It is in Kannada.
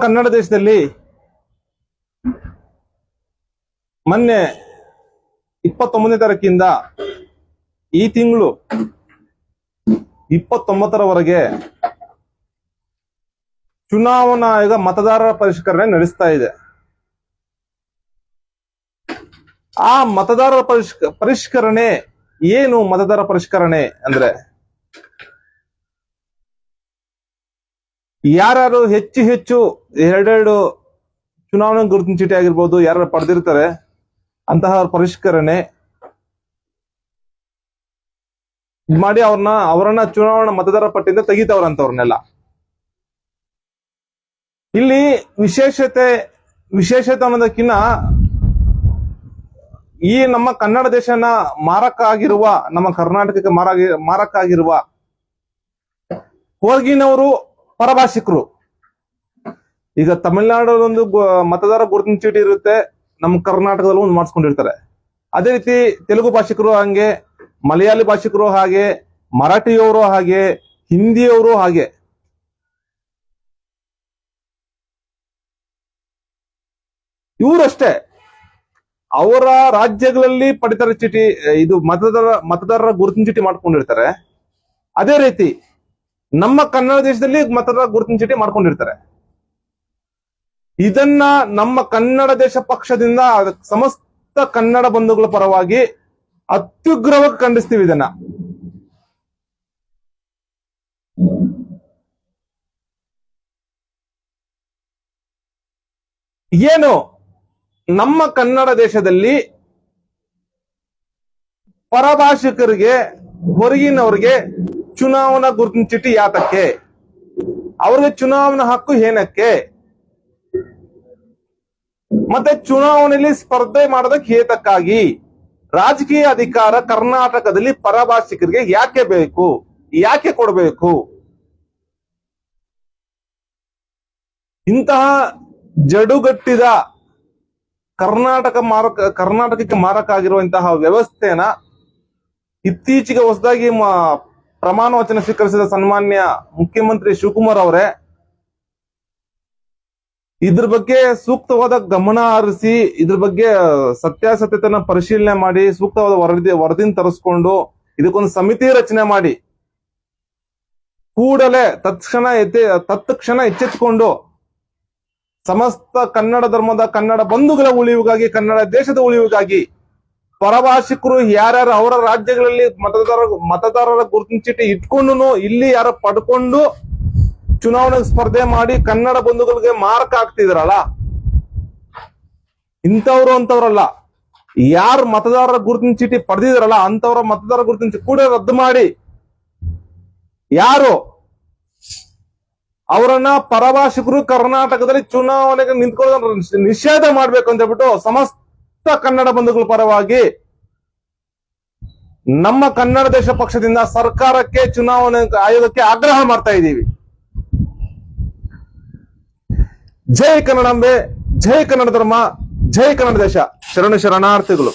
ಕನ್ನಡ ದೇಶದಲ್ಲಿ ಮೊನ್ನೆ 29ನೇ ತಾರೀಕಿಂದ ಈ ತಿಂಗಳು 29ರವರೆಗೆ ಚುನಾವಣಾ ಆಯೋಗ ಮತದಾರರ ಪರಿಷ್ಕರಣೆ ನಡೆಸ್ತಾ ಇದೆ. ಆ ಮತದಾರರ ಪರಿಷ್ಕರಣೆ ಏನು? ಮತದಾರ ಪರಿಷ್ಕರಣೆ ಅಂದ್ರೆ ಯಾರು ಹೆಚ್ಚು ಎರಡೆರಡು ಚುನಾವಣಾ ಗುರುತಿನ ಚೀಟಿ ಆಗಿರ್ಬೋದು ಯಾರು ಪಡೆದಿರ್ತಾರೆ ಅಂತಹ ಪರಿಷ್ಕರಣೆ ಮಾಡಿ ಅವರನ್ನ ಚುನಾವಣಾ ಮತದಾರರ ಪಟ್ಟಿಯಿಂದ ತೆಗಿತಾವ್ರಂತವ್ರನ್ನೆಲ್ಲ. ಇಲ್ಲಿ ವಿಶೇಷತೆ ಅನ್ನೋದಕ್ಕಿಂತ ಈ ನಮ್ಮ ಕನ್ನಡ ದೇಶನ ಮಾರಕ ಆಗಿರುವ, ನಮ್ಮ ಕರ್ನಾಟಕಕ್ಕೆ ಮಾರಕ ಆಗಿರುವ ಹೊರಗಿನವರು ಪರಭಾಷಿಕರು. ಈಗ ತಮಿಳುನಾಡಲ್ಲೊಂದು ಮತದಾರ ಗುರುತಿನ ಚೀಟಿ ಇರುತ್ತೆ, ನಮ್ಮ ಕರ್ನಾಟಕದಲ್ಲೂ ಒಂದು ಮಾಡಿಸ್ಕೊಂಡಿರ್ತಾರೆ. ಅದೇ ರೀತಿ ತೆಲುಗು ಭಾಷಿಕರು ಹಾಗೆ, ಮಲಯಾಳಿ ಭಾಷಿಕರು ಹಾಗೆ, ಮರಾಠಿಯವರು ಹಾಗೆ, ಹಿಂದಿಯವರು ಹಾಗೆ. ಇವರಷ್ಟೇ ಅವರ ರಾಜ್ಯಗಳಲ್ಲಿ ಪಡಿತರ ಚೀಟಿ, ಇದು ಮತದಾರರ ಗುರುತಿನ ಚೀಟಿ ಮಾಡ್ಕೊಂಡಿರ್ತಾರೆ. ಅದೇ ರೀತಿ ನಮ್ಮ ಕನ್ನಡ ದೇಶದಲ್ಲಿ ಮತದಾರರ ಗುರುತಿನ ಚೀಟಿ ಮಾಡ್ಕೊಂಡಿರ್ತಾರೆ. ಇದನ್ನ ನಮ್ಮ ಕನ್ನಡ ದೇಶ ಪಕ್ಷದಿಂದ ಸಮಸ್ತ ಕನ್ನಡ ಬಂಧುಗಳ ಪರವಾಗಿ ಅತ್ಯುಗ್ರವಾಗಿ ಖಂಡಿಸ್ತೀವಿ. ಇದನ್ನ ಏನು ನಮ್ಮ ಕನ್ನಡ ದೇಶದಲ್ಲಿ ಪರಭಾಷಿಕರಿಗೆ, ಹೊರಗಿನವರಿಗೆ ಚುನಾವಣಾ ಗುರುತಿನ ಚೀಟಿ ಯಾತಕ್ಕೆ? ಅವ್ರಿಗೆ ಚುನಾವಣಾ ಹಕ್ಕು ಏನಕ್ಕೆ? ಮತ್ತೆ ಚುನಾವಣೆಯಲ್ಲಿ ಸ್ಪರ್ಧೆ ಮಾಡೋದಕ್ಕೆ ಹೇತಕ್ಕಾಗಿ? ರಾಜಕೀಯ ಅಧಿಕಾರ ಕರ್ನಾಟಕದಲ್ಲಿ ಪರಭಾಷಿಕರಿಗೆ ಯಾಕೆ ಬೇಕು? ಯಾಕೆ ಕೊಡಬೇಕು? ಇಂತಹ ಜಡುಗಟ್ಟಿದ ಕರ್ನಾಟಕಕ್ಕೆ ಮಾರಕ ಆಗಿರುವಂತಹ ವ್ಯವಸ್ಥೆನ ಇತ್ತೀಚೆಗೆ ಹೊಸದಾಗಿ ಪ್ರಮಾಣ ವಚನ ಸ್ವೀಕರಿಸಿದ ಸನ್ಮಾನ್ಯ ಮುಖ್ಯಮಂತ್ರಿ ಶಿವಕುಮಾರ್ ಅವರೇ ಇದ್ರ ಬಗ್ಗೆ ಸೂಕ್ತವಾದ ಗಮನ ಹರಿಸಿ, ಇದ್ರ ಬಗ್ಗೆ ಸತ್ಯಾಸತ್ಯತೆನ ಪರಿಶೀಲನೆ ಮಾಡಿ, ಸೂಕ್ತವಾದ ವರದಿನ ತರಿಸ್ಕೊಂಡು ಇದಕ್ಕೊಂದು ಸಮಿತಿ ರಚನೆ ಮಾಡಿ ಕೂಡಲೇ ತತ್ಕ್ಷಣ ಎಚ್ಚೆತ್ತುಕೊಂಡು ಸಮಸ್ತ ಕನ್ನಡ ಧರ್ಮದ ಕನ್ನಡ ಬಂಧುಗಳ ಉಳಿವಿಗಾಗಿ, ಕನ್ನಡ ದೇಶದ ಉಳಿವಿಗಾಗಿ ಪರಭಾಷಿಕರು ಯಾರ್ಯಾರು ಅವರ ರಾಜ್ಯಗಳಲ್ಲಿ ಮತದಾರರ ಗುರುತಿನ ಚೀಟಿ ಇಟ್ಕೊಂಡು ಇಲ್ಲಿ ಯಾರು ಪಡ್ಕೊಂಡು ಚುನಾವಣೆಗೆ ಸ್ಪರ್ಧೆ ಮಾಡಿ ಕನ್ನಡ ಬಂಧುಗಳಿಗೆ ಮಾರಕ ಆಗ್ತಿದ್ರಲ್ಲ, ಅಂತವ್ರಲ್ಲ. ಯಾರು ಮತದಾರರ ಗುರುತಿನ ಚೀಟಿ ಪಡೆದಿದ್ರಲ್ಲ ಅಂತವ್ರ ಮತದಾರ ಗುರುತಿನ ಚೀಟಿ ಕೂಡ ರದ್ದು ಮಾಡಿ, ಯಾರು ಅವರನ್ನ ಪರಭಾಷಿಕರು ಕರ್ನಾಟಕದಲ್ಲಿ ಚುನಾವಣೆಗೆ ನಿಂತ್ಕೊಳ್ಳೋದನ್ನ ನಿಷೇಧ ಮಾಡ್ಬೇಕು ಅಂತ ಹೇಳ್ಬಿಟ್ಟು ಸಮಸ್ತ ಕನ್ನಡ ಬಂಧುಗಳ ಪರವಾಗಿ ನಮ್ಮ ಕನ್ನಡ ದೇಶ ಪಕ್ಷದಿಂದ ಸರ್ಕಾರಕ್ಕೆ, ಚುನಾವಣೆ ಆಯೋಗಕ್ಕೆ ಆಗ್ರಹ ಮಾಡ್ತಾ ಇದ್ದೀವಿ. ಜೈ ಕನ್ನಡಾಂಬೆ, ಜೈ ಕನ್ನಡ ಧರ್ಮ, ಜೈ ಕನ್ನಡ ದೇಶ. ಶರಣಾರ್ಥಿಗಳು.